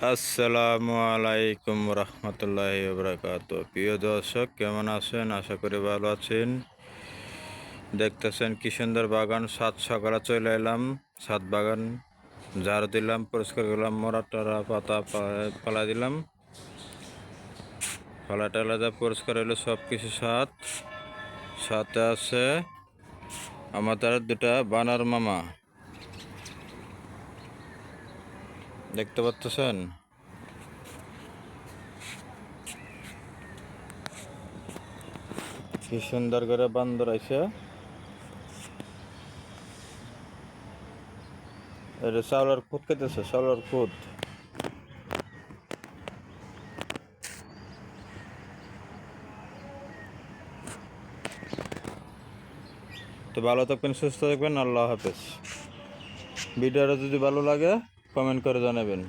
আসসালামু আলাইকুম রহমতুল্লাহি বারাকাতুহু। প্রিয় দর্শক, কেমন আছেন? আশা করি ভালো আছেন। দেখতেছেন কি সুন্দর বাগান। সকালে চলে এলাম, ছাদ বাগান ঝাড়ু দিলাম, পরিষ্কার করলাম, মরা টরা পাতা পালা দিলাম, পালা টালা যা পরিষ্কার হলো সব কিছু। সাথে আছে আমাদের দুটা বানর মামা, দেখতে পাচ্ছেন? কি সুন্দর করে বান্দর আইছে। এটা চাউলের খুদ খেতেছে, চাউলের খুদ। তো ভালো থাকবেন, সুস্থ থাকবেন। আল্লাহ হাফেজ। ভিডিওটা যদি ভালো লাগে কমেন্ট করে জানাবেন।